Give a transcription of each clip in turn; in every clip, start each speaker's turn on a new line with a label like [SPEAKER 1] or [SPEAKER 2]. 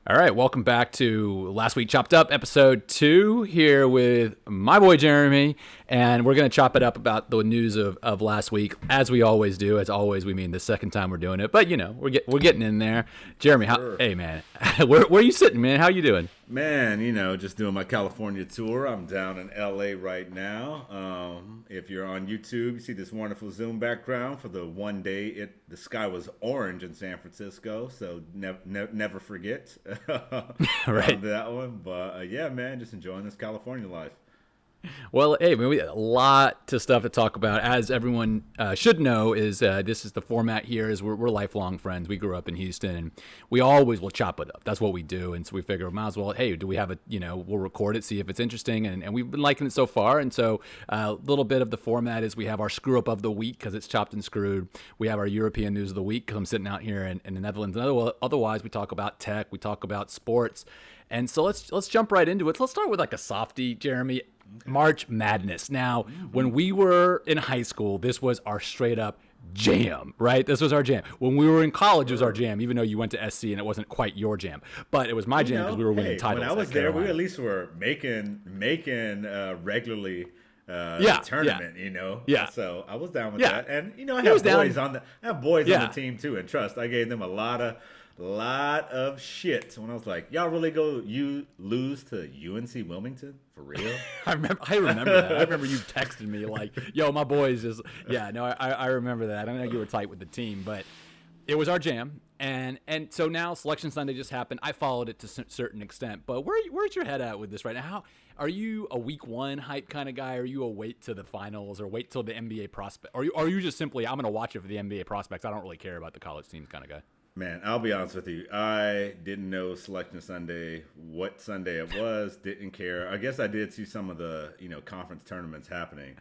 [SPEAKER 1] All right, welcome back to Last Week Chopped Up, episode 2, here with my boy Jeremy, and we're going to chop it up about the news of last week, as we always do. As always, we mean the second time we're doing it, but, we're getting in there. Jeremy, hey, man, where are you sitting, man? How you doing?
[SPEAKER 2] Man, just doing my California tour. I'm down in LA right now. If you're on YouTube, you see this wonderful Zoom background for the one day the sky was orange in San Francisco, so never forget
[SPEAKER 1] Right.
[SPEAKER 2] that one. But yeah, man, just enjoying this California life.
[SPEAKER 1] Well, hey, man, we got a lot to stuff to talk about. As everyone should know, is this is the format here. Is we're lifelong friends. We grew up in Houston, and we always will chop it up. That's what we do, and so we figure, might as well. Hey, do we have we'll record it, see if it's interesting, and we've been liking it so far. And so a little bit of the format is we have our screw up of the week because it's chopped and screwed. We have our European news of the week because I'm sitting out here in the Netherlands. And otherwise, we talk about tech, we talk about sports. And so let's jump right into it. Let's start with like a softie, Jeremy. March Madness. Now, when we were in high school, this was our straight up jam, right? This was our jam. When we were in college, it was our jam, even though you went to SC and it wasn't quite your jam. But it was my jam because we were winning titles.
[SPEAKER 2] When I was there, we at least were making regularly tournament,
[SPEAKER 1] Yeah.
[SPEAKER 2] So I was down with that. And I have boys on the team too. And trust, I gave them a lot of shit when I was like, y'all really you lose to UNC Wilmington for real?
[SPEAKER 1] I remember that. I remember you texting me like, yo, my boys just, I remember that. I know you were tight with the team, but it was our jam. And so now Selection Sunday just happened. I followed it to a certain extent, but where's your head at with this right now? How are you a week one hype kind of guy? Or are you a wait to the finals or wait till the NBA prospect? Or are you just simply, I'm going to watch it for the NBA prospects. I don't really care about the college teams kind of guy.
[SPEAKER 2] Man, I'll be honest with you. I didn't know Selection Sunday, what Sunday it was, didn't care. I guess I did see some of the, conference tournaments happening.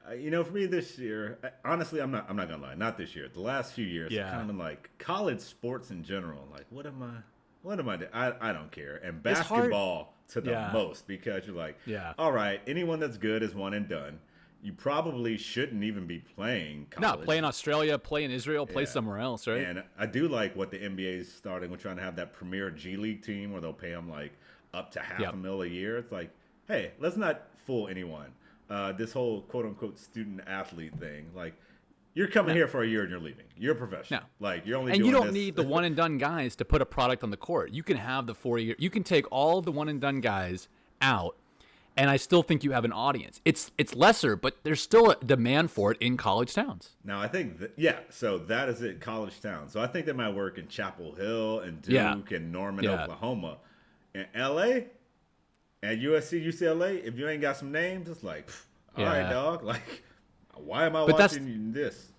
[SPEAKER 2] For me this year, honestly, I'm not gonna lie, not this year. The last few years, it's kind of been like college sports in general. Like, what am I doing? I don't care. And basketball to the most because you're like, all right, anyone that's good is one and done. You probably shouldn't even be playing college.
[SPEAKER 1] No, play in Australia, play in Israel, play somewhere else, right?
[SPEAKER 2] And I do like what the NBA is starting. We're trying to have that premier G League team where they'll pay them like up to $500,000 a year. It's like, hey, let's not fool anyone. This whole quote-unquote student-athlete thing, like, you're coming here for a year and you're leaving. You're a professional.
[SPEAKER 1] No.
[SPEAKER 2] Like, you're only
[SPEAKER 1] and
[SPEAKER 2] doing
[SPEAKER 1] you don't
[SPEAKER 2] this.
[SPEAKER 1] need the one-and-done guys to put a product on the court. You can have the 4-year. You can take all the one-and-done guys out, and I still think you have an audience. It's lesser, but there's still a demand for it in college towns.
[SPEAKER 2] Now, I think, so that is it, college towns. So I think that might work in Chapel Hill and Duke and Norman, Oklahoma. In L.A., at USC, UCLA, if you ain't got some names, it's like, all right, dog. Like, why am I watching this?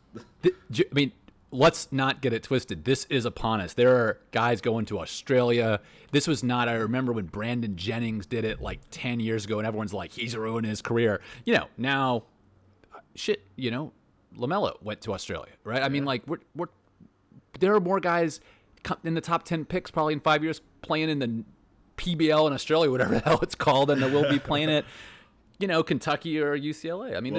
[SPEAKER 1] I mean, let's not get it twisted. This is upon us. There are guys going to Australia. This was not, I remember when Brandon Jennings did it like 10 years ago, and everyone's like, he's ruining his career. Now, LaMelo went to Australia, right? I mean, like, there are more guys in the top 10 picks probably in 5 years playing in the PBL in Australia, whatever the hell it's called, and will be playing it, Kentucky or UCLA. I mean,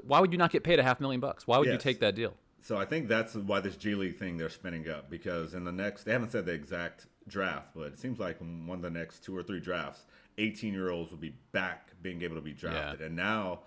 [SPEAKER 1] why would you not get paid $500,000? Why would you take that deal?
[SPEAKER 2] So I think that's why this G League thing they're spinning up, because in the next, they haven't said the exact draft, but it seems like in one of the next 2 or 3 drafts, 18-year-olds will be back being able to be drafted. And now,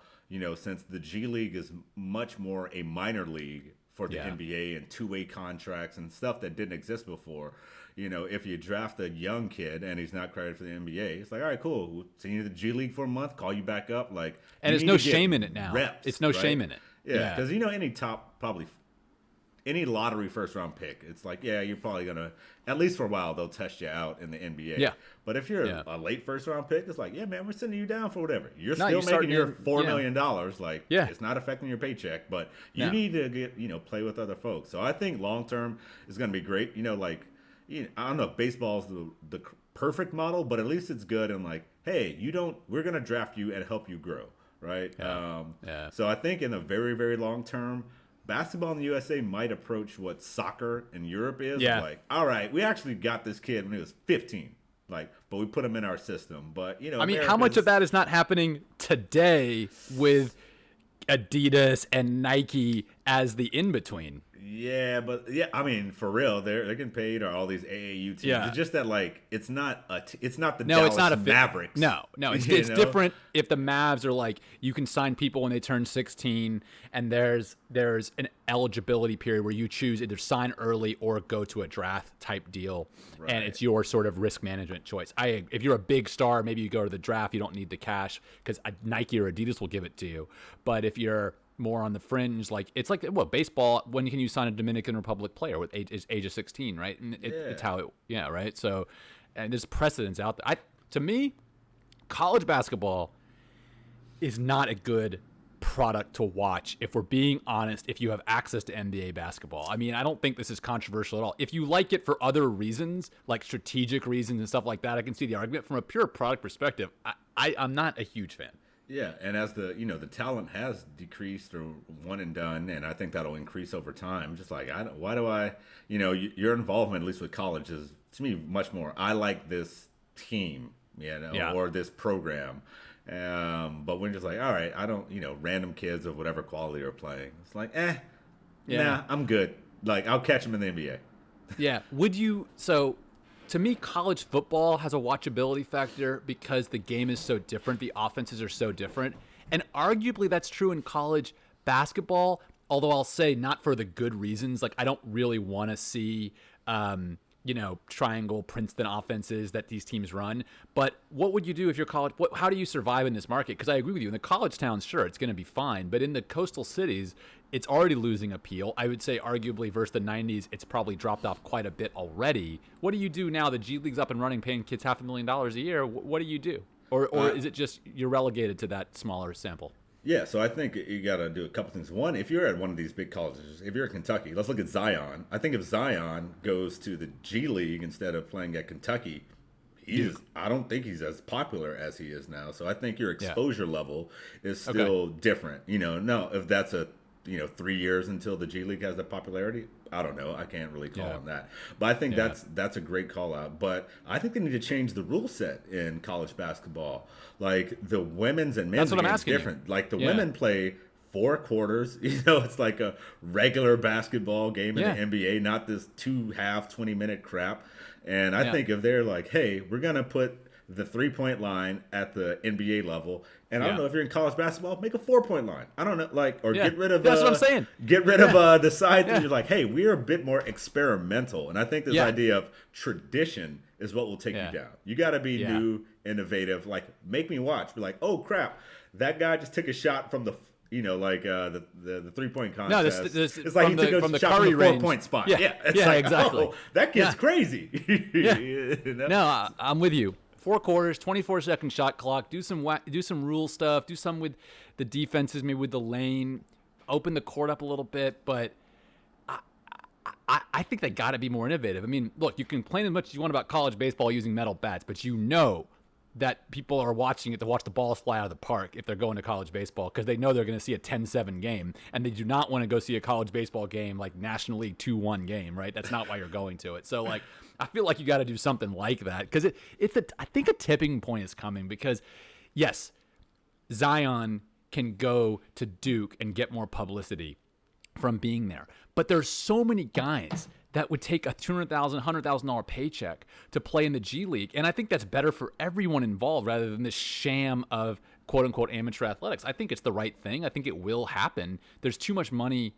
[SPEAKER 2] since the G League is much more a minor league for the NBA and two-way contracts and stuff that didn't exist before, if you draft a young kid and he's not credited for the NBA, it's like, all right, cool. We'll see you in the G League for a month, call you back up. Like,
[SPEAKER 1] and there's no shame in it now.
[SPEAKER 2] Reps,
[SPEAKER 1] it's no shame in it.
[SPEAKER 2] Yeah, because any top, probably any lottery first-round pick, it's like, you're probably going to, at least for a while, they'll test you out in the NBA.
[SPEAKER 1] Yeah.
[SPEAKER 2] But if you're a late first-round pick, it's like, man, we're sending you down for whatever. You're still making your $4 million. Like, it's not affecting your paycheck, but you need to get, play with other folks. So I think long-term is going to be great. I don't know if baseball's the perfect model, but at least it's good. And like, hey, we're going to draft you and help you grow, right? So I think in the very, very long term, basketball in the USA might approach what soccer in Europe is.
[SPEAKER 1] Yeah.
[SPEAKER 2] Like, all right, we actually got this kid when he was 15. Like, but we put him in our system. But,
[SPEAKER 1] I mean, how much of that is not happening today with Adidas and Nike as the in-between?
[SPEAKER 2] Yeah, but yeah, I mean, for real, they're getting paid, or all these AAU teams.
[SPEAKER 1] Yeah.
[SPEAKER 2] It's just that, like, it's not it's not the
[SPEAKER 1] No,
[SPEAKER 2] Dallas
[SPEAKER 1] it's not
[SPEAKER 2] Mavericks.
[SPEAKER 1] No, it's
[SPEAKER 2] you
[SPEAKER 1] it's
[SPEAKER 2] know?
[SPEAKER 1] different if the Mavs are like you can sign people when they turn 16, and there's an eligibility period where you choose either sign early or go to a draft type deal,
[SPEAKER 2] Right.
[SPEAKER 1] and it's your sort of risk management choice. If you're a big star, maybe you go to the draft. You don't need the cash because Nike or Adidas will give it to you. But if you're more on the fringe, like it's like baseball. When can you sign a Dominican Republic player with age of 16, right? And it's how it right. So, and there's precedents out there. To me, college basketball is not a good product to watch if we're being honest. If you have access to NBA basketball, I mean, I don't think this is controversial at all. If you like it for other reasons, like strategic reasons and stuff like that, I can see the argument. From a pure product perspective, I'm not a huge fan.
[SPEAKER 2] Yeah, and as the talent has decreased or one and done, and I think that'll increase over time. Just like why do I your involvement, at least with college, is to me much more. I like this team, or this program, but when just like, all right, I don't random kids of whatever quality are playing. It's like nah, I'm good. Like I'll catch them in the NBA.
[SPEAKER 1] Yeah, would you so? To me, college football has a watchability factor because the game is so different. The offenses are so different. And arguably that's true in college basketball, although I'll say not for the good reasons. Like I don't really want to see, triangle Princeton offenses that these teams run. But what would you do if you're college? How do you survive in this market? Because I agree with you. In the college towns, sure, it's going to be fine. But in the coastal cities, it's already losing appeal. I would say arguably versus the 90s, it's probably dropped off quite a bit already. What do you do now? The G League's up and running, paying kids $500,000 a year. What do you do? Or is it just you're relegated to that smaller sample?
[SPEAKER 2] Yeah, so I think you got to do a couple things. One, if you're at one of these big colleges, if you're at Kentucky, let's look at Zion. I think if Zion goes to the G League instead of playing at Kentucky, I don't think he's as popular as he is now. So I think your exposure level is still different. No, if that's a 3 years until the G League has that popularity, I don't know. I can't really call on that. But I think that's a great call out. But I think they need to change the rule set in college basketball. Like the women's and men's game is different. Like the women play 4 quarters. It's like a regular basketball game in the NBA, not this 2-half 20-minute crap. And I think if they're like, hey, we're going to put the 3-point line at the NBA level. And I don't know if you're in college basketball, make a 4-point line. I don't know, get rid of.
[SPEAKER 1] That's what I'm saying.
[SPEAKER 2] Get rid of the side that you're like, hey, we're a bit more experimental. And I think this idea of tradition is what will take you down. You got to be new, innovative. Like, make me watch. Be like, oh crap, that guy just took a shot from the. The 3-point contest.
[SPEAKER 1] No, this
[SPEAKER 2] it's like he took a shot from the 4-point spot.
[SPEAKER 1] Exactly.
[SPEAKER 2] Oh, that kid's crazy.
[SPEAKER 1] No, I'm with you. 4 quarters, 24-second shot clock. Do some rule stuff. Do some with the defenses, maybe with the lane. Open the court up a little bit, but I think they got to be more innovative. I mean, look, you can complain as much as you want about college baseball using metal bats, but that people are watching it to watch the balls fly out of the park if they're going to college baseball because they know they're going to see a 10-7 game, and they do not want to go see a college baseball game like National League 2-1 game, right? That's not why you're going to it. So, like, I feel like you got to do something like that because I think a tipping point is coming because, yes, Zion can go to Duke and get more publicity from being there, but there's so many guys that would take a $200,000, $100,000 paycheck to play in the G League. And I think that's better for everyone involved rather than this sham of quote-unquote amateur athletics. I think it's the right thing. I think it will happen. There's too much money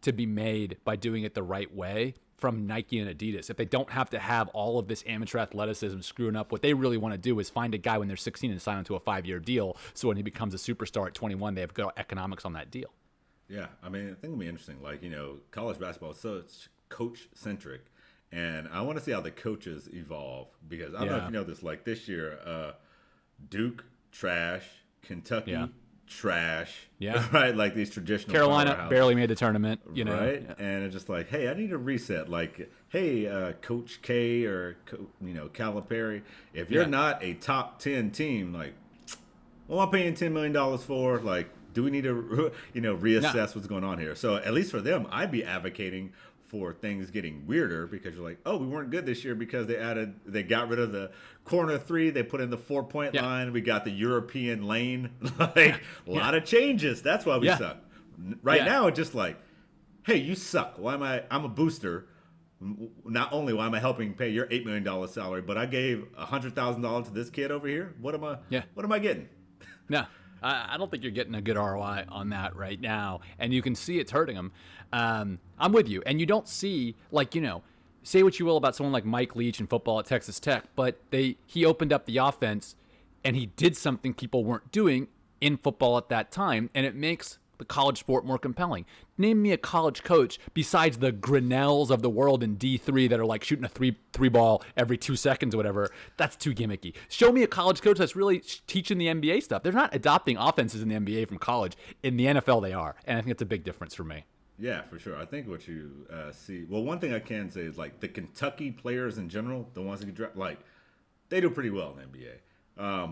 [SPEAKER 1] to be made by doing it the right way from Nike and Adidas. If they don't have to have all of this amateur athleticism screwing up, what they really want to do is find a guy when they're 16 and sign him to a 5-year deal so when he becomes a superstar at 21, they have good economics on that deal.
[SPEAKER 2] Yeah, I mean, I think it'll be interesting. Like, college basketball is so coach-centric, and I want to see how the coaches evolve because I don't know if you know this. Like this year, Duke trash, Kentucky trash, right? Like these traditional
[SPEAKER 1] Carolina barely made the tournament,
[SPEAKER 2] right? And it's just like, hey, I need a reset. Like, hey, Coach K or Calipari, if you're not a top 10 team, like, well, I'm paying $10 million for. Like, do we need to reassess what's going on here? So at least for them, I'd be advocating for things getting weirder because you're like, oh, we weren't good this year because they got rid of the corner 3, they put in the 4-point line, we got the European lane, like a lot of changes. That's why we suck. Right now, it's just like, hey, you suck. Why am I'm a booster. Not only why am I helping pay your $8 million salary, but I gave $100,000 to this kid over here.
[SPEAKER 1] Yeah.
[SPEAKER 2] What am I getting?
[SPEAKER 1] No, I don't think you're getting a good ROI on that right now, and you can see it's hurting him. I'm with you, and you don't see, like, say what you will about someone like Mike Leach in football at Texas Tech, but he opened up the offense, and he did something people weren't doing in football at that time, and it makes the college sport more compelling. Name me a college coach besides the Grinnells of the world in D3 that are like shooting a three ball every 2 seconds or whatever. That's too gimmicky. Show me a college coach that's really teaching the NBA stuff. They're not adopting offenses in the NBA from college. In the NFL, they are, and I think it's a big difference for me.
[SPEAKER 2] Yeah, for sure. I think what you see. Well, one thing I can say is like the Kentucky players in general, the ones that get drafted, like they do pretty well in the NBA.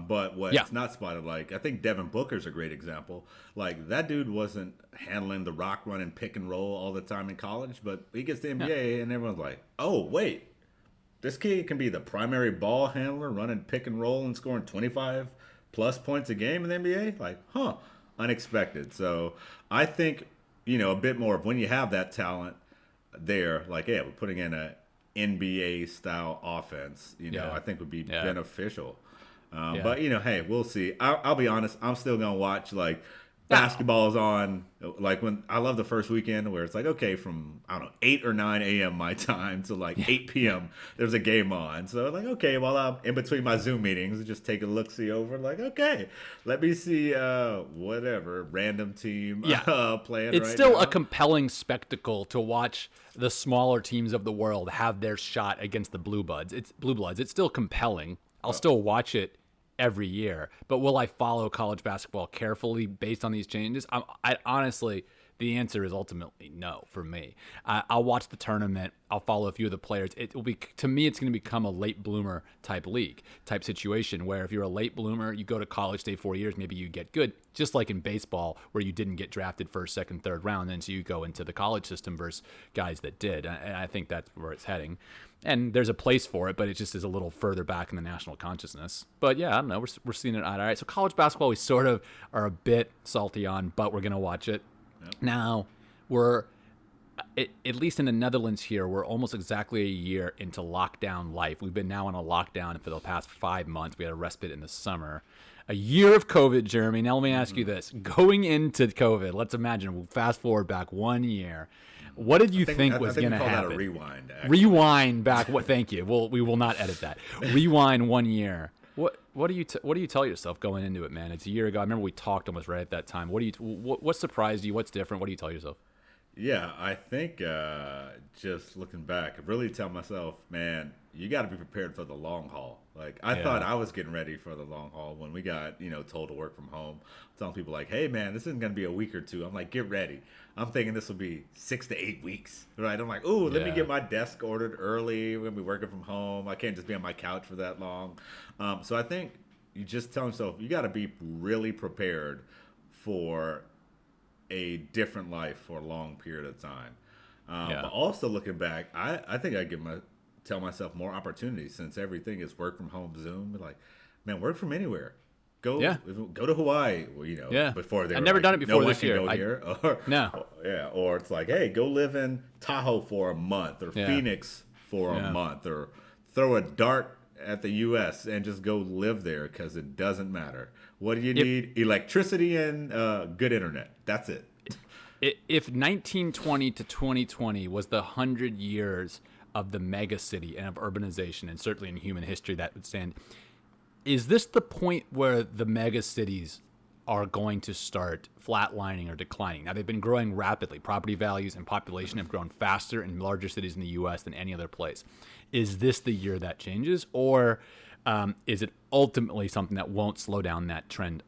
[SPEAKER 2] But what's not spotted, like I think Devin Booker's a great example. Like that dude wasn't handling the rock run and pick and roll all the time in college, but he gets the NBA and everyone's like, oh wait, this kid can be the primary ball handler, running pick and roll and scoring 25 plus points a game in the NBA. Like, unexpected. So I think a bit more of when you have that talent there, like we're putting in a NBA style offense. I think would be beneficial. But hey, we'll see. I'll be honest. I'm still gonna watch like basketball is on. Like when I love the first weekend where it's like okay from I don't know 8 or 9 a.m. my time to like 8 p.m. There's a game on. So like okay, while I'm in between my Zoom meetings, just take a look see over. Like okay, let me see whatever random team playing.
[SPEAKER 1] It's
[SPEAKER 2] right
[SPEAKER 1] still
[SPEAKER 2] now.
[SPEAKER 1] a compelling spectacle to watch the smaller teams of the world have their shot against the Blue Bloods. It's still compelling. I'll still watch it every year, but will I follow college basketball carefully based on these changes? I honestly, the answer is ultimately no for me. I'll watch the tournament. I'll follow a few of the players. It will be, to me, it's going to become a late bloomer type situation where if you're a late bloomer, you go to college, stay 4 years, maybe you get good. Just like in baseball where you didn't get drafted first, second, third round, and so you go into the college system versus guys that did. And I think that's where it's heading. And there's a place for it, but it just is a little further back in the national consciousness. But yeah, I don't know. We're seeing it all right. So college basketball, we sort of are a bit salty on, but we're going to watch it. Yep. Now, at least in the Netherlands here, we're almost exactly a year into lockdown life. We've been now on a lockdown for the past 5 months. We had a respite in the summer. A year of COVID, Jeremy. Now let me ask you this. Going into COVID, let's imagine, we'll fast forward back 1 year. What did you think was going to happen?
[SPEAKER 2] That a rewind. Actually.
[SPEAKER 1] Rewind back. What? Thank you. We will not edit that. Rewind 1 year. What do you tell yourself going into it, man? It's a year ago. I remember we talked almost right at that time. What surprised you? What's different? What do you tell yourself?
[SPEAKER 2] Yeah, I think just looking back, I really tell myself, man, you got to be prepared for the long haul. Like I thought I was getting ready for the long haul when we got told to work from home. I'm telling people like, hey man, this isn't gonna be a week or two. I'm like, get ready. I'm thinking this will be 6 to 8 weeks, right? I'm like, ooh, let me get my desk ordered early. We're gonna be working from home. I can't just be on my couch for that long. So I think you just tell yourself you got to be really prepared for a different life for a long period of time. But also looking back, I think I tell myself more opportunities since everything is work from home, Zoom. Like, man, work from anywhere. Go to Hawaii. Before
[SPEAKER 1] I've never done it before this year.
[SPEAKER 2] Or it's like, hey, go live in Tahoe for a month, or Phoenix for a month, or throw a dart at the U.S. and just go live there because it doesn't matter. What do you need? Electricity and good internet. That's it.
[SPEAKER 1] If 1920 to 2020 was the 100 years of the mega city and of urbanization, and certainly in human history that would stand, is this the point where the mega cities are going to start flatlining or declining? Now, they've been growing rapidly. Property values and population have grown faster in larger cities in the U.S. than any other place. Is this the year that changes, or is it ultimately something that won't slow down that trend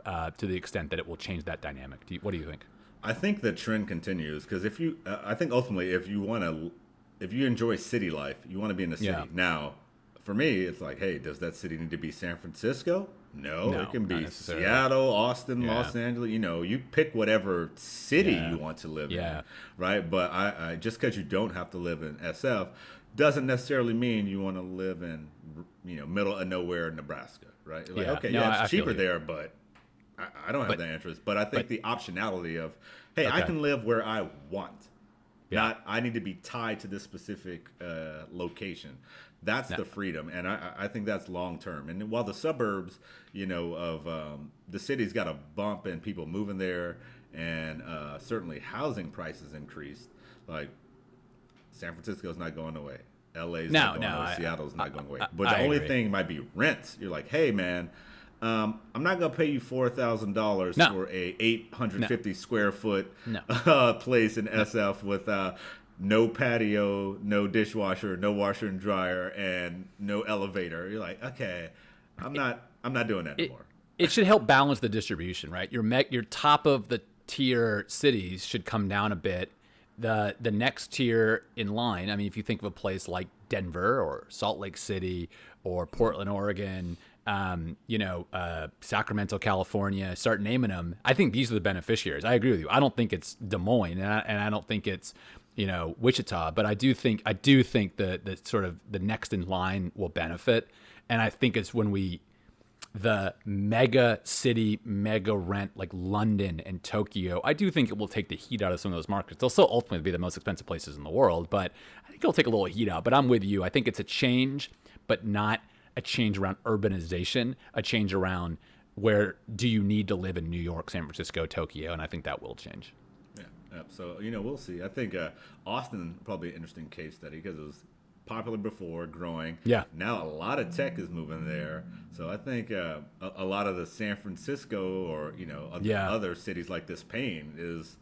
[SPEAKER 1] to the extent that it will change that dynamic? What do you think?
[SPEAKER 2] I think the trend continues because I think ultimately if you enjoy city life, you want to be in the city. Yeah. Now, for me, it's like, hey, does that city need to be San Francisco? No, it can be Seattle, Austin, Los Angeles. You pick whatever city you want to live in, right? But I just because you don't have to live in SF doesn't necessarily mean you want to live in middle of nowhere, Nebraska, right? Like, it's cheaper there, but I don't have the interest. But I think the optionality of, hey, I can live where I want. Not I need to be tied to this specific location. That's the freedom, and I think that's long term. And while the suburbs, of the city's got a bump and people moving there, and certainly housing prices increased. Like San Francisco's not going away. LA's not going away. Seattle's not going away. But the only thing might be rents. You're like, hey man, I'm not gonna pay you $4,000 for a 850 square foot place in SF with no patio, no dishwasher, no washer and dryer, and no elevator. You're like, okay, I'm not doing that anymore.
[SPEAKER 1] It should help balance the distribution, right? Your top of the tier cities should come down a bit. The next tier in line, I mean, if you think of a place like Denver or Salt Lake City or Portland, Oregon, Sacramento, California, start naming them. I think these are the beneficiaries. I agree with you. I don't think it's Des Moines, and I don't think it's Wichita, but I do think the sort of the next in line will benefit, and I think it's when the mega city, mega rent like London and Tokyo, I do think it will take the heat out of some of those markets. They'll still ultimately be the most expensive places in the world, but I think it'll take a little heat out. But I'm with you. I think it's a change, but not a change around urbanization, a change around where do you need to live in New York, San Francisco, Tokyo, and I think that will change.
[SPEAKER 2] Yeah. So, we'll see. I think Austin probably an interesting case study because it was popular before, growing.
[SPEAKER 1] Yeah.
[SPEAKER 2] Now a lot of tech is moving there. So I think a lot of the San Francisco or, other cities like this pain is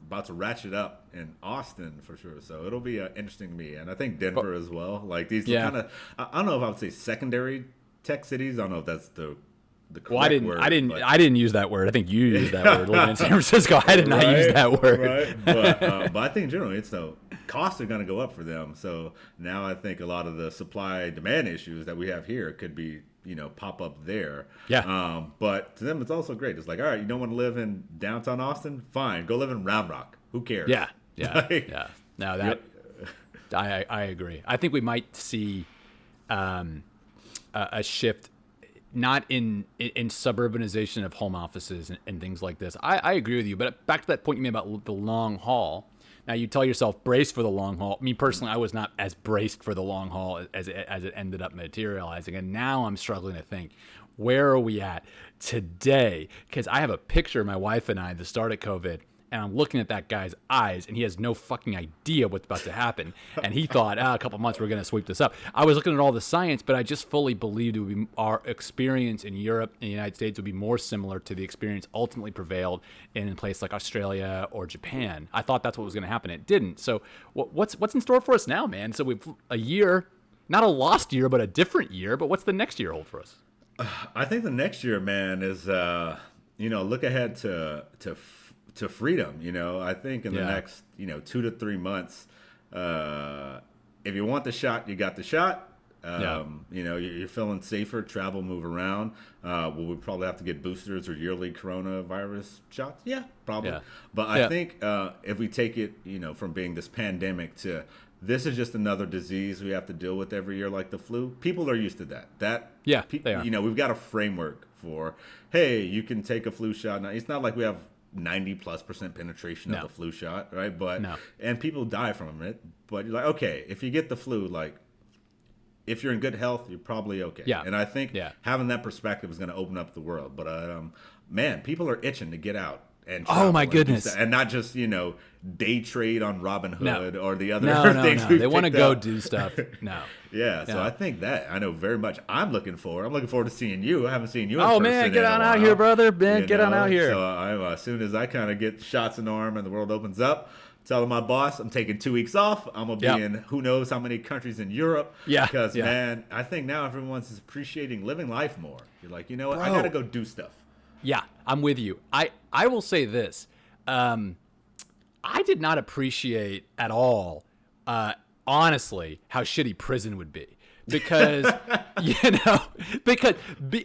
[SPEAKER 2] about to ratchet up in Austin for sure. So it'll be interesting to me. And I think Denver as well. Like these kind of, I don't know if I would say secondary tech cities. I don't know if that's the correct word. I
[SPEAKER 1] didn't use that word. I think you used that word living in San Francisco. I did not use that word.
[SPEAKER 2] Right. But I think generally it's the costs are going to go up for them. So now I think a lot of the supply demand issues that we have here could be, pop up there.
[SPEAKER 1] Yeah.
[SPEAKER 2] But to them, it's also great. It's like, all right, you don't want to live in downtown Austin? Fine. Go live in Round Rock. Who cares?
[SPEAKER 1] Yeah. Yeah. No, that I agree. I think we might see a shift, not in suburbanization of home offices and things like this. I agree with you, but back to that point you made about the long haul. Now you tell yourself brace for the long haul. Me personally, I was not as braced for the long haul as it ended up materializing, and now I'm struggling to think, where are we at today? Because I have a picture of my wife and I at the start of COVID, and I'm looking at that guy's eyes, and he has no fucking idea what's about to happen. And he thought, a couple months, we're going to sweep this up. I was looking at all the science, but I just fully believed it would be our experience in Europe and the United States would be more similar to the experience ultimately prevailed in a place like Australia or Japan. I thought that's what was going to happen. It didn't. So what's in store for us now, man? So we've a year, not a lost year, but a different year. But what's the next year hold for us?
[SPEAKER 2] I think the next year, man, is look ahead to freedom. I think in the next 2 to 3 months, if you want the shot, you got the shot. You're feeling safer, travel, move around. Will we probably have to get boosters or yearly coronavirus shots? Yeah, probably. Yeah. But I think if we take it, from being this pandemic to this is just another disease we have to deal with every year, like the flu. People are used to that.
[SPEAKER 1] They are.
[SPEAKER 2] We've got a framework for, hey, you can take a flu shot. Now, it's not like we have 90+% penetration of the flu shot, right? But and people die from it. But you're like, okay, if you get the flu, like if you're in good health, you're probably okay. Yeah. And I think having that perspective is going to open up the world. But man, people are itching to get out and
[SPEAKER 1] oh my goodness,
[SPEAKER 2] and not just day trade on Robinhood or the other things.
[SPEAKER 1] No. They want to go do stuff.
[SPEAKER 2] So I think that I know very much. I'm looking forward to seeing you. I haven't seen you.
[SPEAKER 1] Oh man, get on out here, brother. Man, get on out here.
[SPEAKER 2] So as soon as I kind of get shots in the arm and the world opens up, telling my boss I'm taking 2 weeks off. I'm gonna be in who knows how many countries in Europe. Because man, I think now everyone's appreciating living life more. You're like, you know what? I gotta go do stuff.
[SPEAKER 1] Yeah, I'm with you. I will say this. I did not appreciate at all, honestly, how shitty prison would be. Because, and I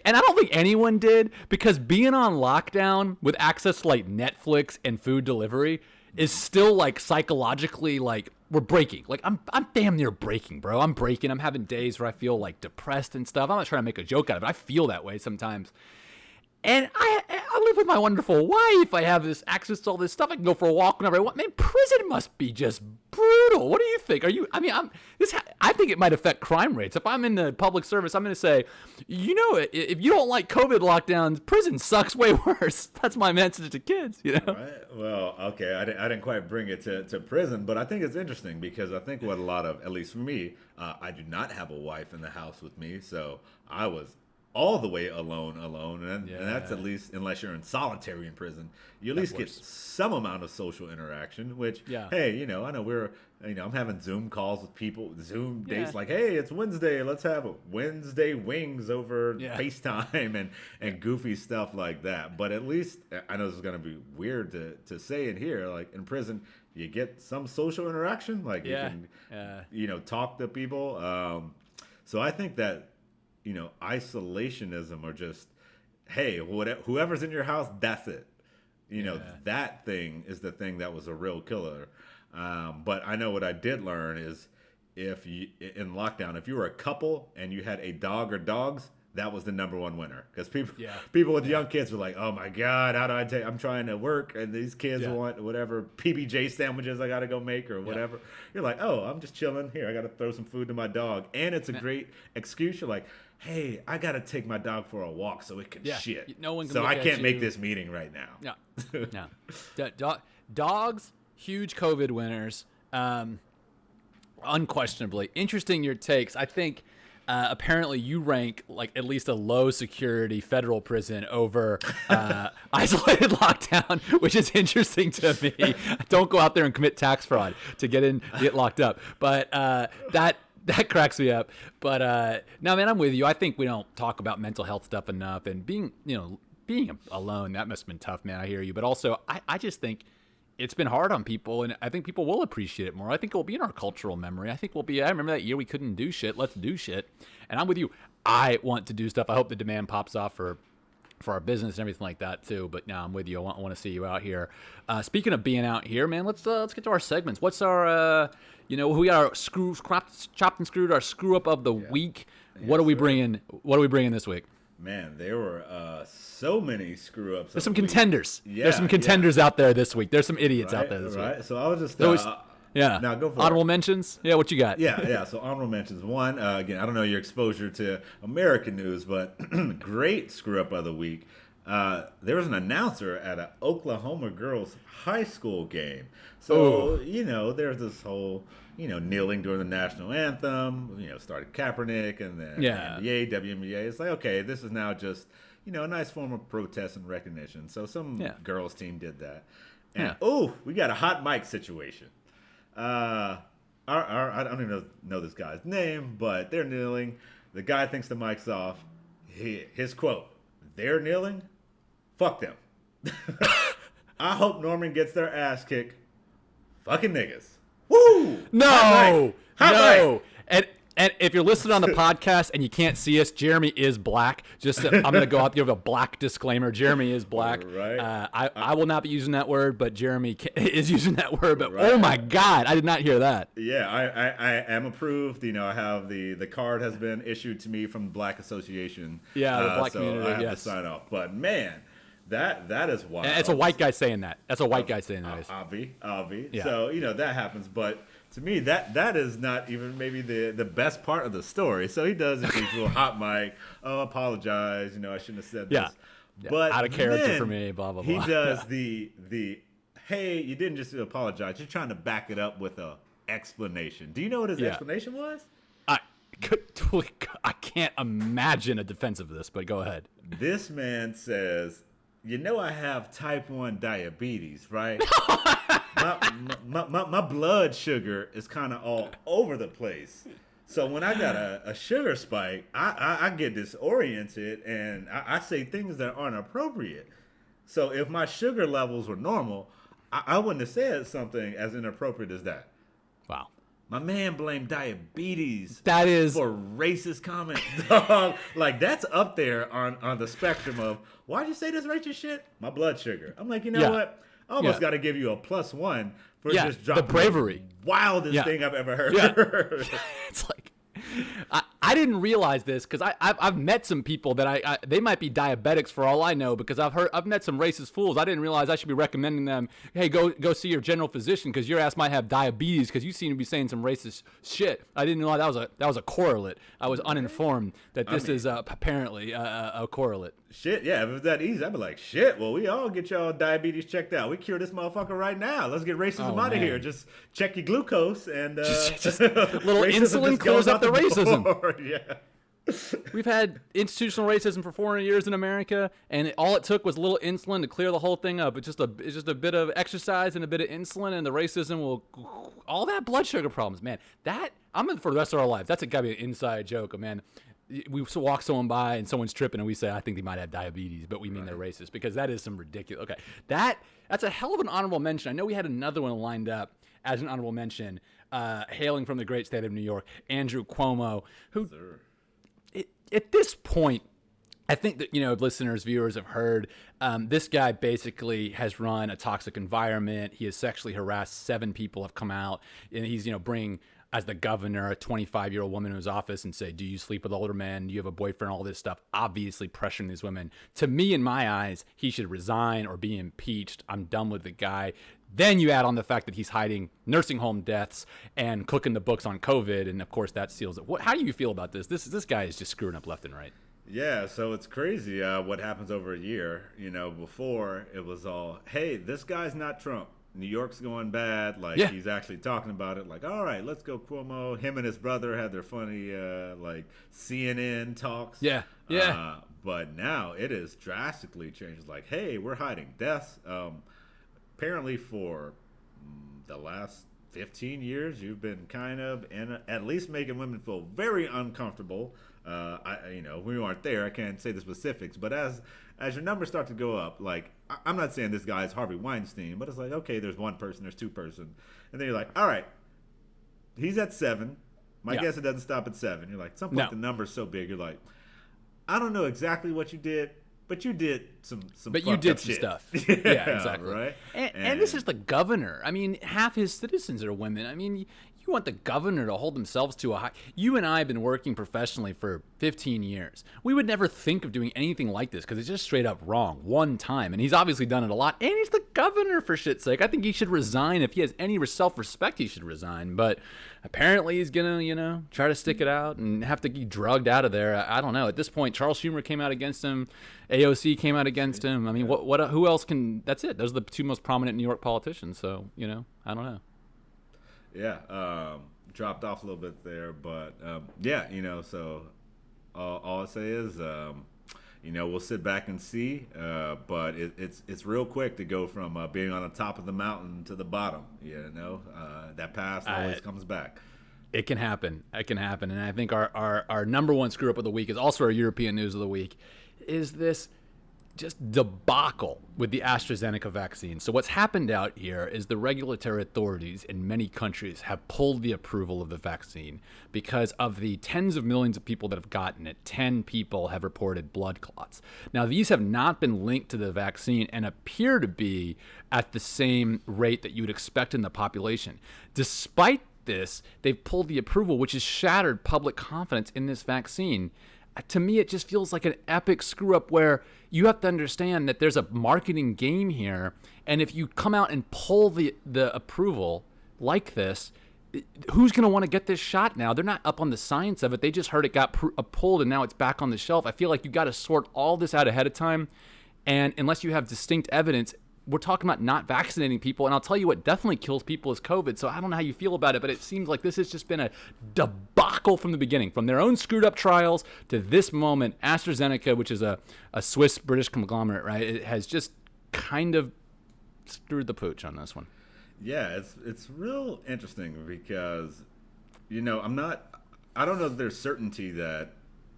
[SPEAKER 1] don't think anyone did, because being on lockdown with access to like Netflix and food delivery is still like psychologically like we're breaking. Like I'm damn near breaking, bro. I'm breaking. I'm having days where I feel like depressed and stuff. I'm not trying to make a joke out of it. I feel that way sometimes. And I live with my wonderful wife. I have this access to all this stuff. I can go for a walk whenever I want. Man, prison must be just brutal. What do you think? I think it might affect crime rates. If I'm in the public service, I'm going to say, if you don't like COVID lockdowns, prison sucks way worse. That's my message to kids,
[SPEAKER 2] Right. Well, okay, I didn't quite bring it to prison, but I think it's interesting because I think what a lot of, at least for me, I do not have a wife in the house with me, so I was all the way alone, and that's at least, unless you're in solitary in prison, you at least get some amount of social interaction, which, hey, I know I'm having Zoom calls with people, Zoom dates, like, hey, it's Wednesday, let's have a Wednesday wings over FaceTime and goofy stuff like that. But at least, I know this is going to be weird to say in here, like in prison, you get some social interaction, like you can, talk to people. So I think that, isolationism or just, hey, whoever's in your house, that's it. That thing is the thing that was a real killer. But I know what I did learn is in lockdown, if you were a couple and you had a dog or dogs, that was the number one winner. Because people with young kids were like, oh my God, how do I I'm trying to work and these kids want whatever PBJ sandwiches I got to go make or whatever. You're like, oh, I'm just chilling here. I got to throw some food to my dog. And it's a great excuse. You're like, hey, I got to take my dog for a walk so it can shit.
[SPEAKER 1] No one can
[SPEAKER 2] so I can't make this meeting right now.
[SPEAKER 1] No. Dogs, huge COVID winners. Unquestionably. Interesting your takes. I think apparently you rank like at least a low security federal prison over isolated lockdown, which is interesting to me. Don't go out there and commit tax fraud to get locked up. But that cracks me up. But no, man, I'm with you. I think we don't talk about mental health stuff enough, and being alone, that must have been tough, man. I hear you. But also, I just think it's been hard on people, and I think people will appreciate it more. I think it will be in our cultural memory. I remember that year we couldn't do shit. Let's do shit. And I'm with you. I want to do stuff. I hope the demand pops off for our business and everything like that too. But no, I'm with you. I want to see you out here. Speaking of being out here, man, let's get to our segments. What's our, we got our chopped and screwed, our screw up of the week. What are we bringing? What are we bringing this week?
[SPEAKER 2] Man, there were so many screw ups.
[SPEAKER 1] There's some contenders. There's some contenders out there this week. There's some idiots out there this week.
[SPEAKER 2] Right. So I was just
[SPEAKER 1] now go for honorable mentions. Yeah, what you got?
[SPEAKER 2] Yeah. So honorable mentions. One, again, I don't know your exposure to American news, but great screw up of the week. There was an announcer at an Oklahoma girls high school game. So there's this whole kneeling during the national anthem. Started Kaepernick and then NBA, WNBA. It's like, okay, this is now just a nice form of protest and recognition. So some girls team did that. And we got a hot mic situation. I don't even know this guy's name, but they're kneeling. The guy thinks the mic's off. His quote: "They're kneeling. Fuck them." I hope Norman gets their ass kicked. Fucking niggas. Woo!
[SPEAKER 1] No. And if you're listening on the podcast and you can't see us, Jeremy is black. I'm going to go out there with a black disclaimer. Jeremy is black.
[SPEAKER 2] Right.
[SPEAKER 1] I will not be using that word, but Jeremy is using that word. But oh my God, I did not hear that.
[SPEAKER 2] Yeah, I am approved. I have the card has been issued to me from the Black Association.
[SPEAKER 1] Yeah, the black community.
[SPEAKER 2] I have to sign off. But man, that is wild.
[SPEAKER 1] And it's a white guy saying that. That's a white guy saying that.
[SPEAKER 2] Obvi.
[SPEAKER 1] Yeah.
[SPEAKER 2] So that happens, but. To me, that is not even maybe the best part of the story. So he does his usual hot mic. Oh, apologize. I shouldn't have said this. But
[SPEAKER 1] out of character for me. Blah blah blah.
[SPEAKER 2] He does the hey, you didn't just apologize. You're trying to back it up with a explanation. Do you know what his explanation was?
[SPEAKER 1] I can't imagine a defense of this. But go ahead.
[SPEAKER 2] This man says, I have type 1 diabetes, right? my blood sugar is kind of all over the place. So when I got a sugar spike, I get disoriented and I say things that aren't appropriate. So if my sugar levels were normal, I wouldn't have said something as inappropriate as that.
[SPEAKER 1] Wow.
[SPEAKER 2] My man blamed diabetes
[SPEAKER 1] for
[SPEAKER 2] racist comments, dog. Like, that's up there on the spectrum of, why'd you say this racist shit? My blood sugar. I'm like, what? I almost got to give you a +1 for just dropping
[SPEAKER 1] the bravery.
[SPEAKER 2] The wildest thing I've ever heard.
[SPEAKER 1] Yeah. It's like, I didn't realize this because I've met some people that they might be diabetics for all I know, because I've met some racist fools. I didn't realize I should be recommending them, hey, go see your general physician because your ass might have diabetes because you seem to be saying some racist shit. I didn't know that was a correlate. I was uninformed that this is apparently a correlate.
[SPEAKER 2] Shit, yeah, if it was that easy, I'd be like, shit, well, we all get y'all diabetes checked out. We cure this motherfucker right now. Let's get racism out of here. Just check your glucose and
[SPEAKER 1] just little insulin clears up the racism.
[SPEAKER 2] Yeah.
[SPEAKER 1] We've had institutional racism for 400 years in America, and all it took was a little insulin to clear the whole thing up. It's just a bit of exercise and a bit of insulin, and the racism will, all that blood sugar problems, man. I'm in for the rest of our lives. That's gotta be an inside joke, man. We walk someone by and someone's tripping and we say, I think they might have diabetes, but we mean they're racist, because that is some ridiculous. Okay, that's a hell of an honorable mention. I know we had another one lined up as an honorable mention, hailing from the great state of New York, Andrew Cuomo, who at this point, I think that, listeners, viewers have heard, this guy basically has run a toxic environment. He has sexually harassed 7 people have come out, and he's, bringing, as the governor, a 25-year-old woman in his office and say, do you sleep with older men? Do you have a boyfriend? All this stuff, obviously pressuring these women. To me, in my eyes, he should resign or be impeached. I'm done with the guy. Then you add on the fact that he's hiding nursing home deaths and cooking the books on COVID, and of course that seals it. How do you feel about this? This guy is just screwing up left and right.
[SPEAKER 2] Yeah, so it's crazy what happens over a year. Before it was all, hey, this guy's not Trump. New York's going bad. He's actually talking about it. Like, all right, let's go Cuomo. Him and his brother had their funny, CNN talks.
[SPEAKER 1] Yeah.
[SPEAKER 2] But now it is drastically changed. Like, hey, we're hiding deaths. Apparently for the last 15 years, you've been kind of, and at least making women feel very uncomfortable. We weren't there. I can't say the specifics, but as your numbers start to go up, like, I'm not saying this guy is Harvey Weinstein, but it's like, okay, there's one person, there's 2 person, and then you're like, all right, he's at 7. My guess it doesn't stop at 7. You're like, at some point the number's so big, you're like, I don't know exactly what you did, but you did some.
[SPEAKER 1] But you did some
[SPEAKER 2] shit.
[SPEAKER 1] Stuff.
[SPEAKER 2] Yeah,
[SPEAKER 1] exactly.
[SPEAKER 2] Right.
[SPEAKER 1] And this is the governor. I mean, half his citizens are women. I mean, you want the governor to hold themselves to a high. You and I have been working professionally for 15 years. We would never think of doing anything like this because it's just straight up wrong one time. And he's obviously done it a lot. And he's the governor, for shit's sake. I think he should resign. If he has any self-respect, he should resign. But apparently he's going to, try to stick it out and have to get drugged out of there. I don't know. At this point, Charles Schumer came out against him. AOC came out against him. I mean, who else can? That's it. Those are the 2 most prominent New York politicians. So, I don't know.
[SPEAKER 2] Yeah, dropped off a little bit there, but so all I say is, we'll sit back and see, but it's real quick to go from being on the top of the mountain to the bottom. That past always comes back.
[SPEAKER 1] It can happen. And I think our number one screw up of the week is also our European news of the week, is this just debacle with the AstraZeneca vaccine. So what's happened out here is the regulatory authorities in many countries have pulled the approval of the vaccine because of the tens of millions of people that have gotten it. 10 people have reported blood clots. Now, these have not been linked to the vaccine and appear to be at the same rate that you would expect in the population. Despite this, they've pulled the approval, which has shattered public confidence in this vaccine. To me, it just feels like an epic screw up where you have to understand that there's a marketing game here. And if you come out and pull the approval like this, who's going to want to get this shot now? They're not up on the science of it. They just heard it got pulled and now it's back on the shelf. I feel like you got to sort all this out ahead of time. And unless you have distinct evidence, we're talking about not vaccinating people. And I'll tell you what definitely kills people is COVID. So I don't know how you feel about it, but it seems like this has just been a debacle from the beginning, from their own screwed up trials to this moment. AstraZeneca, which is a Swiss-British conglomerate, right? It has just kind of screwed the pooch on this one.
[SPEAKER 2] Yeah, it's real interesting because, I don't know if there's certainty that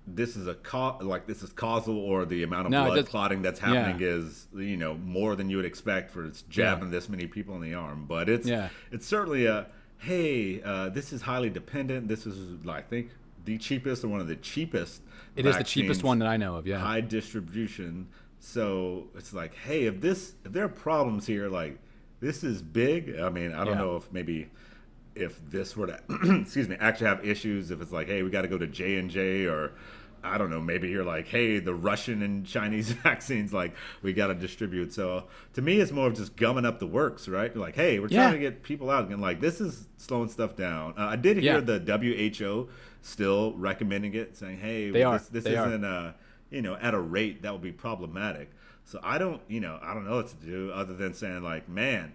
[SPEAKER 2] this is this is causal, or the amount of blood clotting that's happening is more than you would expect for jabbing this many people in the arm. But it's certainly this is highly dependent. This is I think the cheapest, or one of the cheapest.
[SPEAKER 1] It is the cheapest one that I know of. Yeah,
[SPEAKER 2] high distribution. So it's like, hey, if there are problems here, like this is big. I mean, I don't know if maybe if this were to, excuse me, actually have issues, if it's like, hey, we got to go to J&J, or I don't know, maybe you're like, hey, the Russian and Chinese vaccines, like, we got to distribute. So to me, it's more of just gumming up the works, right? You're like, hey, we're trying to get people out. And like, this is slowing stuff down. I did hear the WHO still recommending it, saying, hey, this isn't, you know, at a rate that would be problematic. So I don't know what to do other than saying, like, man,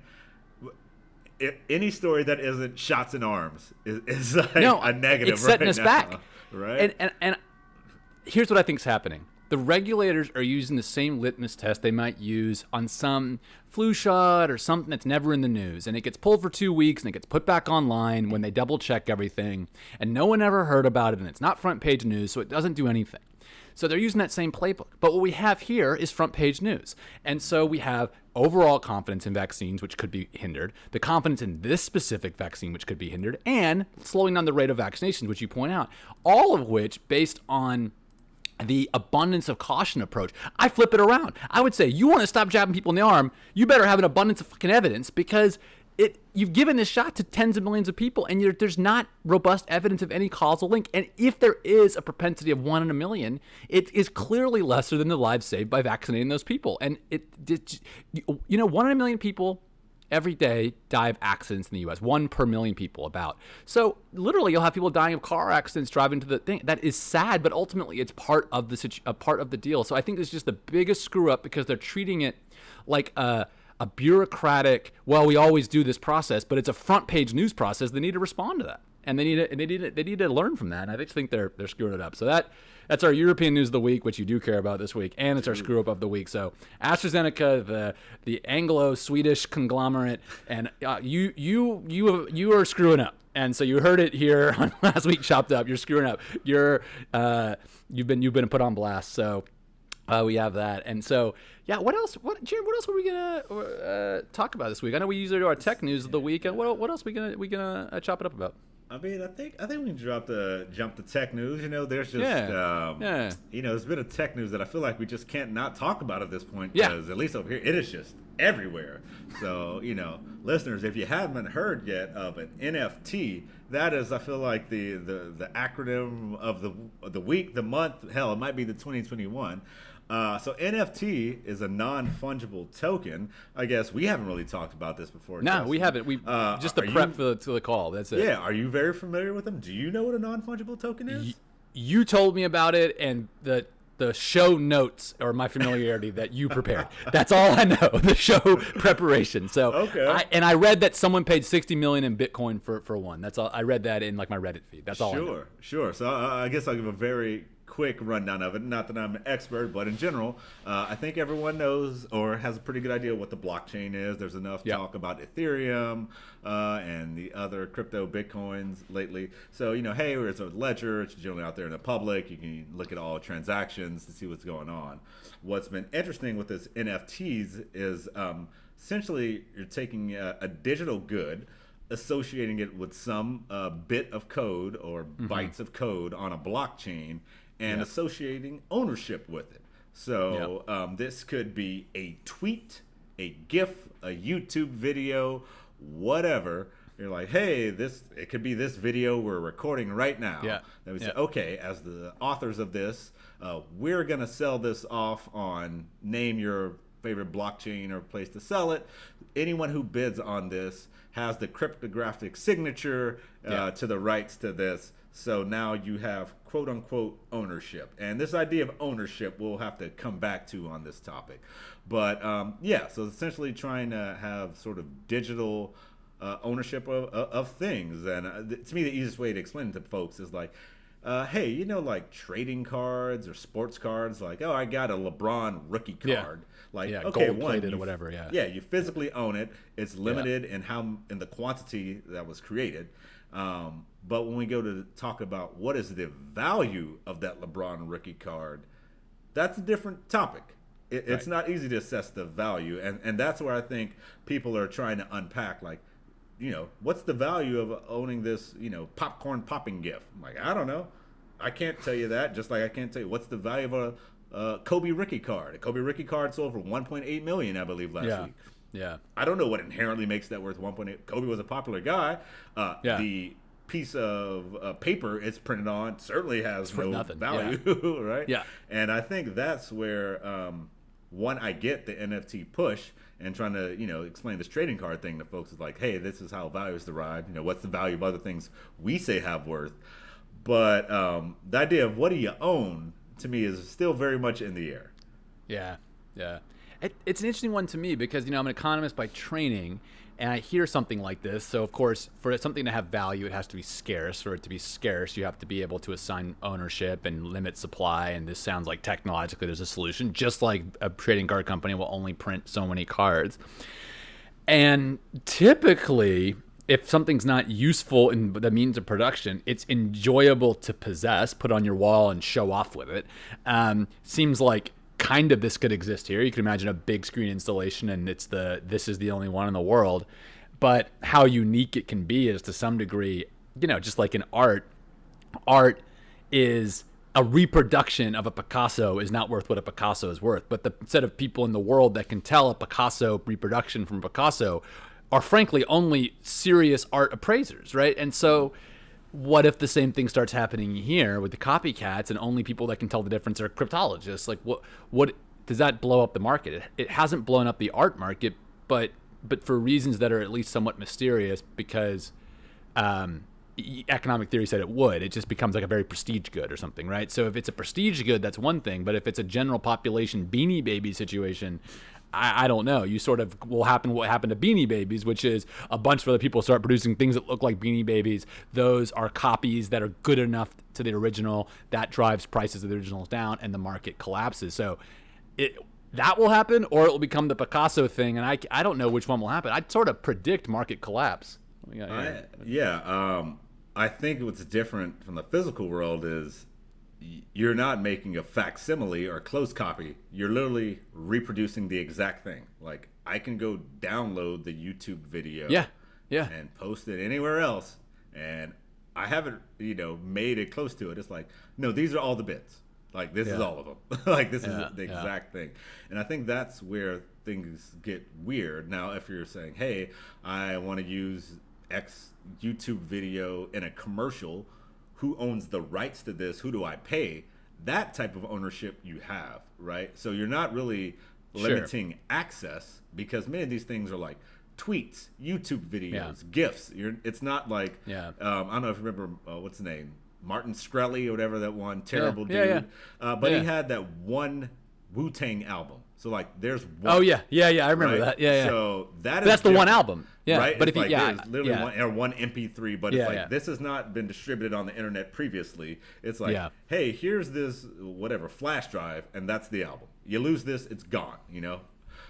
[SPEAKER 2] any story that isn't shots in arms is like a negative.
[SPEAKER 1] It's setting us back,
[SPEAKER 2] right?
[SPEAKER 1] And here's what I think is happening. The regulators are using the same litmus test they might use on some flu shot or something that's never in the news. And it gets pulled for 2 weeks and it gets put back online when they double check everything. And no one ever heard about it and it's not front page news, so it doesn't do anything. So they're using that same playbook. But what we have here is front page news. And so we have overall confidence in vaccines, which could be hindered, the confidence in this specific vaccine, which could be hindered, and slowing down the rate of vaccinations, which you point out, all of which based on the abundance of caution approach. I flip it around. I would say, you want to stop jabbing people in the arm, you better have an abundance of fucking evidence, because you've given this shot to tens of millions of people, and there's not robust evidence of any causal link. And if there is a propensity of 1 in a million, it is clearly lesser than the lives saved by vaccinating those people. And 1 in a million people every day die of accidents in the U.S. 1 per million people about. So literally, you'll have people dying of car accidents driving to the thing. That is sad, but ultimately, it's part of the deal. So I think this is just the biggest screw up because they're treating it like a bureaucratic, well, we always do this process, but it's a front page news process. They need to respond to that, and they need to learn from that. And I just think they're screwing it up. So that's our European news of the week, which you do care about this week, and it's our screw up of the week. So AstraZeneca, the Anglo-Swedish conglomerate, and you are screwing up. And so you heard it here on last week Chopped Up. You're screwing up. You've been put on blast. So. We have that, and so what else? Jared, what else were we gonna talk about this week? I know we usually do our tech news of the week. What else we gonna chop it up about?
[SPEAKER 2] I mean, I think we can jump to tech news. You know, there's just you know, there's been a tech news that I feel like we just can't not talk about at this point, because at least over here it is just everywhere. So, you know, listeners, if you haven't heard yet of an NFT, that is, I feel like the acronym of the week, the month, hell, it might be the 2021. So NFT is a non-fungible token. I guess we haven't really talked about this before.
[SPEAKER 1] No, we haven't. We just the prep for the call. That's it.
[SPEAKER 2] Yeah. Are you very familiar with them? Do you know what a non-fungible token is?
[SPEAKER 1] You told me about it, and the show notes or my familiarity that you prepared. That's all I know. The show preparation. So
[SPEAKER 2] okay.
[SPEAKER 1] I read that someone paid $60 million in Bitcoin for one. That's all. I read that in like my Reddit feed. That's all. I know.
[SPEAKER 2] Sure. So I guess I'll give a very quick rundown of it. Not that I'm an expert, but in general, I think everyone knows or has a pretty good idea what the blockchain is. There's enough talk about Ethereum and the other crypto Bitcoins lately. So, you know, hey, there's a ledger. It's generally out there in the public. You can look at all transactions to see what's going on. What's been interesting with this NFTs is essentially you're taking a digital good, associating it with some bit of code or bytes of code on a blockchain, and associating ownership with it. So this could be a tweet, a GIF, a YouTube video, whatever. You're like, hey, it could be this video we're recording right now. Yeah. Then we say, okay, as the authors of this, we're going to sell this off on name your favorite blockchain or place to sell it. Anyone who bids on this has the cryptographic signature to the rights to this. So now you have quote unquote ownership. And this idea of ownership we'll have to come back to on this topic. But so essentially trying to have sort of digital ownership of things. And to me, the easiest way to explain it to folks is like, hey, you know, like trading cards or sports cards, like, oh, I got a LeBron rookie card. Like, okay,
[SPEAKER 1] gold-plated or whatever,
[SPEAKER 2] you physically own it. It's limited in the quantity that was created. But when we go to talk about what is the value of that LeBron rookie card, that's a different topic. It's not easy to assess the value, and that's where I think people are trying to unpack, like, you know, what's the value of owning this, you know, popcorn popping gift? I'm like, I don't know. I can't tell you that, just like I can't tell you what's the value of a Kobe rookie card. A Kobe rookie card sold for $1.8 million, I believe, last week.
[SPEAKER 1] Yeah.
[SPEAKER 2] I don't know what inherently makes that worth 1.8. Kobe was a popular guy.
[SPEAKER 1] Yeah.
[SPEAKER 2] The piece of paper it's printed on certainly has no
[SPEAKER 1] nothing.
[SPEAKER 2] value, right?
[SPEAKER 1] Yeah.
[SPEAKER 2] And I think that's where one, I get the NFT push and trying to explain this trading card thing to folks is like, hey, this is how value is derived. What's the value of other things we say have worth? But the idea of what do you own to me is still very much in the air.
[SPEAKER 1] Yeah, yeah. It's an interesting one to me because, I'm an economist by training, and I hear something like this. So, of course, for something to have value, it has to be scarce. For it to be scarce, you have to be able to assign ownership and limit supply. And this sounds like technologically there's a solution, just like a trading card company will only print so many cards. And typically, if something's not useful in the means of production, it's enjoyable to possess, put on your wall, and show off with it. Seems like kind of this could exist here. You can imagine a big screen installation, and this is the only one in the world. But how unique it can be is to some degree, just like in art is a reproduction of a Picasso is not worth what a Picasso is worth. But the set of people in the world that can tell a Picasso reproduction from Picasso are frankly only serious art appraisers, right? And so what if the same thing starts happening here with the copycats and only people that can tell the difference are cryptologists? Like what does that blow up the market? It hasn't blown up the art market, but for reasons that are at least somewhat mysterious because economic theory said it would. It just becomes like a very prestige good or something, right? So if it's a prestige good, that's one thing. But if it's a general population Beanie Baby situation, I don't know. You sort of will happen what happened to Beanie Babies, which is a bunch of other people start producing things that look like Beanie Babies. Those are copies that are good enough to the original. That drives prices of the originals down, and the market collapses. So that will happen, or it will become the Picasso thing, and I don't know which one will happen. I'd sort of predict market collapse.
[SPEAKER 2] I think what's different from the physical world is you're not making a facsimile or a close copy. You're literally reproducing the exact thing. Like, I can go download the YouTube video and post it anywhere else, and I haven't, made it close to it. It's like, no, these are all the bits. Like, this is all of them. Like, this is the exact thing. And I think that's where things get weird. Now, if you're saying, hey, I want to use X YouTube video in a commercial, who owns the rights to this? Who do I pay? That type of ownership you have, right? So you're not really limiting access because many of these things are like tweets, YouTube videos, GIFs. It's not like, I don't know if you remember, what's the name? Martin Shkreli or whatever, that one terrible dude. But he had that one Wu-Tang album. So, like, there's one.
[SPEAKER 1] Oh, yeah, I remember that. Yeah.
[SPEAKER 2] So that's
[SPEAKER 1] the one album. Yeah,
[SPEAKER 2] right?
[SPEAKER 1] But
[SPEAKER 2] it's
[SPEAKER 1] if
[SPEAKER 2] there's literally one MP3, but it's like, this has not been distributed on the internet previously. It's like, hey, here's this whatever flash drive, and that's the album. You lose this, it's gone.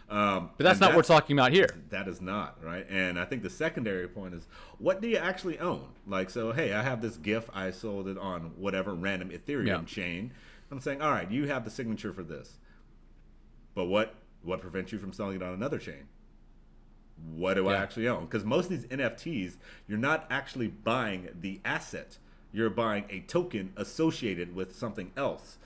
[SPEAKER 1] But that's not what we're talking about here.
[SPEAKER 2] That is not, right? And I think the secondary point is, what do you actually own? Like, so, hey, I have this GIF. I sold it on whatever random Ethereum chain. I'm saying, all right, you have the signature for this. But what prevents you from selling it on another chain? What do I actually own? Because most of these NFTs, you're not actually buying the asset. You're buying a token associated with something else.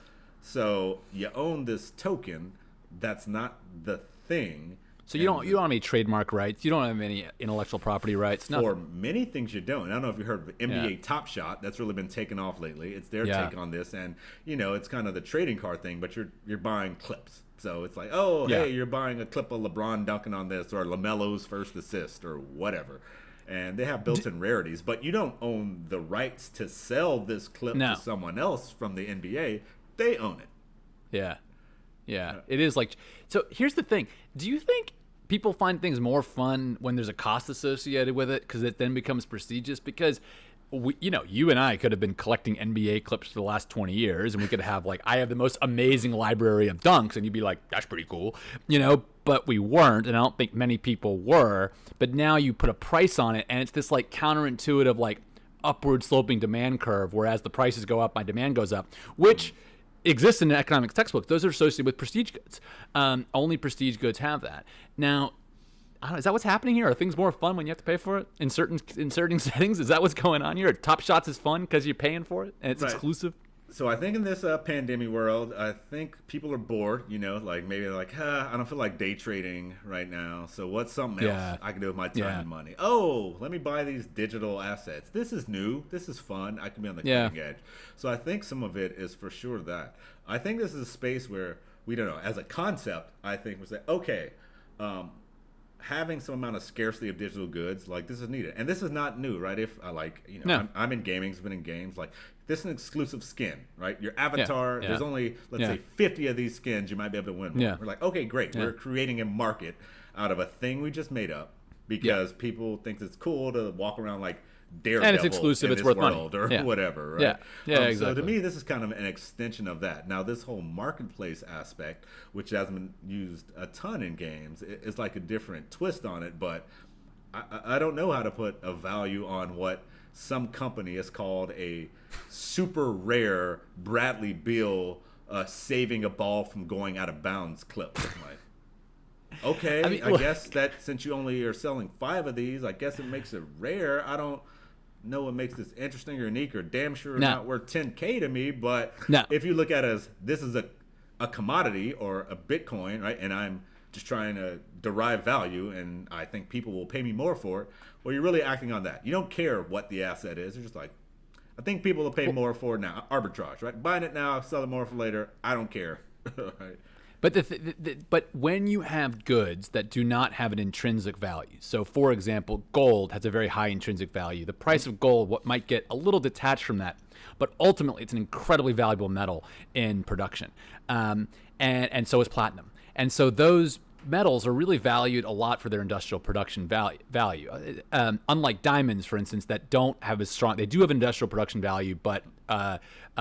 [SPEAKER 2] So you own this token that's not the thing.
[SPEAKER 1] So you don't have any trademark rights. You don't have any intellectual property rights. Nothing.
[SPEAKER 2] For many things you don't. I don't know if you heard of NBA Top Shot. That's really been taken off lately. It's their take on this, and it's kind of the trading card thing. But you're buying clips. So it's like, hey, you're buying a clip of LeBron dunking on this, or LaMelo's first assist, or whatever. And they have built-in rarities, but you don't own the rights to sell this clip to someone else from the NBA. They own it.
[SPEAKER 1] Yeah. It is like, so here's the thing. Do you think people find things more fun when there's a cost associated with it because it then becomes prestigious? Because you and I could have been collecting NBA clips for the last 20 years, and we could have I have the most amazing library of dunks, and you'd be like, that's pretty cool, but we weren't, and I don't think many people were. But now you put a price on it, and it's this counterintuitive upward sloping demand curve, whereas the prices go up, my demand goes up, which exists in the economics textbooks. Those are associated with prestige goods. Only prestige goods have that. Now, I don't know, is that what's happening here? Are things more fun when you have to pay for it in certain settings? Is that what's going on here? Top Shots is fun because you're paying for it and it's exclusive?
[SPEAKER 2] So I think in this pandemic world, I think people are bored. Like maybe they're like, I don't feel like day trading right now. So what's something else
[SPEAKER 1] Yeah.
[SPEAKER 2] I can do with my time
[SPEAKER 1] Yeah.
[SPEAKER 2] and money? Oh, let me buy these digital assets. This is new. This is fun. I can be on the
[SPEAKER 1] Yeah.
[SPEAKER 2] cutting edge. So I think some of it is for sure that. I think this is a space where we don't know. As a concept, I think we say, okay, um, having some amount of scarcity of digital goods, like this is needed, and this is not new, right? If I
[SPEAKER 1] No.
[SPEAKER 2] I'm in gaming, has been in games, like this is an exclusive skin, right? Your
[SPEAKER 1] Yeah.
[SPEAKER 2] avatar,
[SPEAKER 1] Yeah.
[SPEAKER 2] there's only let's
[SPEAKER 1] Yeah.
[SPEAKER 2] say 50 of these skins, you might be able to win one.
[SPEAKER 1] Yeah.
[SPEAKER 2] We're like, okay, great,
[SPEAKER 1] Yeah.
[SPEAKER 2] we're creating a market out of a thing we just made up
[SPEAKER 1] Yeah.
[SPEAKER 2] because people think it's cool to walk around like
[SPEAKER 1] And it's
[SPEAKER 2] Daredevil
[SPEAKER 1] exclusive.
[SPEAKER 2] in
[SPEAKER 1] It's
[SPEAKER 2] this
[SPEAKER 1] worth money.
[SPEAKER 2] world or
[SPEAKER 1] Yeah.
[SPEAKER 2] whatever, right?
[SPEAKER 1] Yeah. Yeah.
[SPEAKER 2] So
[SPEAKER 1] Exactly.
[SPEAKER 2] to me, this is kind of an extension of that. Now, this whole marketplace aspect, which hasn't been used a ton in games, is like a different twist on it. But I don't know how to put a value on what some company has called a super rare Bradley Beal saving a ball from going out of bounds clip. Like, okay,
[SPEAKER 1] I mean,
[SPEAKER 2] I
[SPEAKER 1] look-
[SPEAKER 2] guess that since you only are selling 5 of these, I guess it makes it rare. I don't know what makes this interesting or unique or damn sure
[SPEAKER 1] No.
[SPEAKER 2] not worth 10K to me. But
[SPEAKER 1] No.
[SPEAKER 2] if you look at it as this is a commodity or a Bitcoin, right, and I'm just trying to derive value and I think people will pay me more for it, well, you're really acting on that. You don't care what the asset is. You're just like, I think people will pay more for it now. Arbitrage, right? Buying it now, sell it more for later. I don't care. Right?
[SPEAKER 1] But but when you have goods that do not have an intrinsic value, so for example, gold has a very high intrinsic value. The price of gold what might get a little detached from that, but ultimately it's an incredibly valuable metal in production, and so is platinum. And so those metals are really valued a lot for their industrial production value. Unlike diamonds, for instance, that don't have as strong, they do have industrial production value, but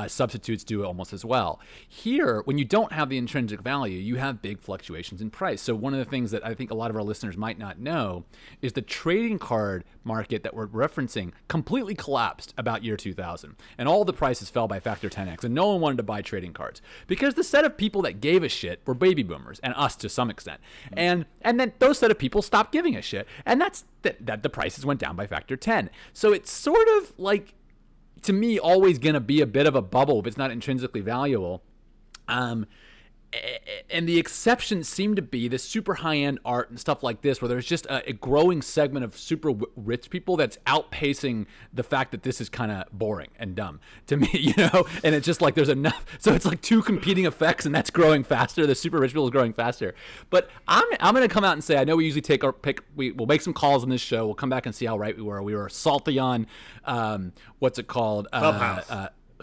[SPEAKER 1] substitutes do almost as well. Here, when you don't have the intrinsic value, you have big fluctuations in price. So one of the things that I think a lot of our listeners might not know is the trading card market that we're referencing completely collapsed about year 2000. And all the prices fell by factor 10x. And no one wanted to buy trading cards because the set of people that gave a shit were baby boomers and us to some extent. And then those set of people stopped giving a shit. And that's that the prices went down by factor 10. So it's sort of like, to me, always going to be a bit of a bubble if it's not intrinsically valuable. And the exceptions seem to be the super high-end art and stuff like this, where there's just a growing segment of super rich people that's outpacing the fact that this is kind of boring and dumb to me, And it's just like there's enough. So it's like two competing effects, and that's growing faster. The super rich people is growing faster. But I'm going to come out and say, I know we usually take our pick. We'll make some calls on this show. We'll come back and see how right we were. We were salty on, what's it called?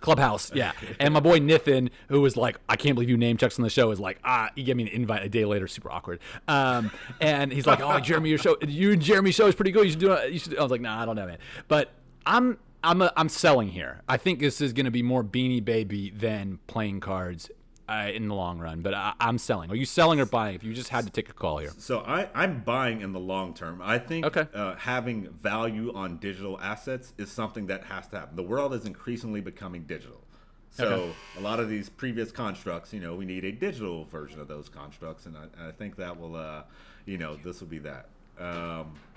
[SPEAKER 1] Clubhouse, yeah. And my boy Nithin, who was like, I can't believe you name checks on the show, is like, he gave me an invite a day later, super awkward. And he's like, oh, Jeremy, you and Jeremy's show is pretty good. You should do it. I was like, nah, I don't know, man. But I'm selling here. I think this is going to be more Beanie Baby than playing cards in the long run. But I'm selling. Are you selling or buying? If you just had to take a call here.
[SPEAKER 2] So I'm buying in the long term. I think
[SPEAKER 1] Okay.
[SPEAKER 2] Having value on digital assets is something that has to happen. The world is increasingly becoming digital. So
[SPEAKER 1] Okay.
[SPEAKER 2] a lot of these previous constructs, we need a digital version of those constructs. And I think that will, this will be that.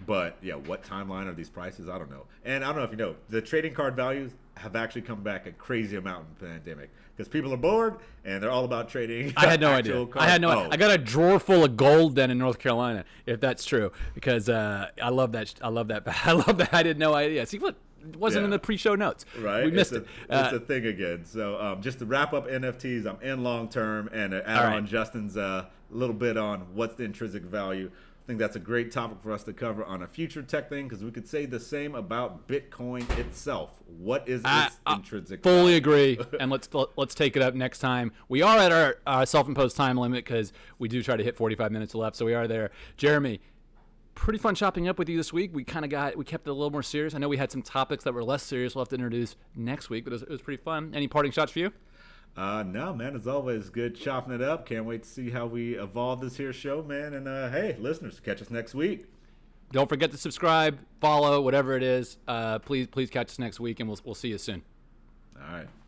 [SPEAKER 2] But yeah, what timeline are these prices? I don't know. And I don't know if you know, the trading card values have actually come back a crazy amount in the pandemic because people are bored and they're all about trading.
[SPEAKER 1] I had no idea.
[SPEAKER 2] cards.
[SPEAKER 1] I had no idea. I got a drawer full of gold then in North Carolina, if that's true, because I love that. I love that. I love that. I did no idea. See what? It wasn't in the pre-show notes.
[SPEAKER 2] Right.
[SPEAKER 1] We missed it.
[SPEAKER 2] It's a thing again. So just to wrap up NFTs, I'm in long term and add on Justin's little bit on what's the intrinsic value. I think that's a great topic for us to cover on a future tech thing because we could say the same about Bitcoin itself. What is its intrinsic value?
[SPEAKER 1] Fully agree. And let's take it up next time. We are at our self-imposed time limit because we do try to hit 45 minutes left, so we are there. Jeremy, pretty fun chopping up with you this week. We kept it a little more serious. I know we had some topics that were less serious. We'll have to introduce next week, but it was pretty fun. Any parting shots for you?
[SPEAKER 2] No, man. As always, good chopping it up. Can't wait to see how we evolve this here show, man. And hey, listeners, catch us next week.
[SPEAKER 1] Don't forget to subscribe, follow, whatever it is. Please catch us next week, and we'll see you soon.
[SPEAKER 2] All right.